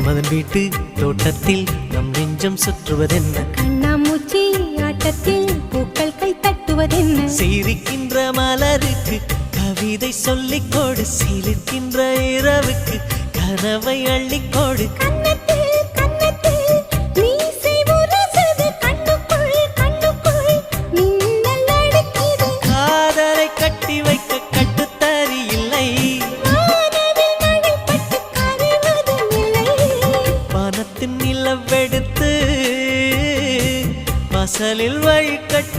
மன்மதன் வீட்டு தோட்டத்தில் நம் நெஞ்சம் சுற்றுவதென்ன கண்ணாமூச்சி ஆட்டத்தில் பூக்கள் கை தட்டுவதென்ன சிரிக்கின்ற மலருக்கு கவிதை சொல்லிக்கோடு சிரிக்கின்ற இரவுக்கு கனவை அள்ளிக்கோடு காதலை கட்டி வைக்க கட்டுத்தறி இல்லை வானத்தின் நிலவெடுத்து வாசலில் வழி கட்டி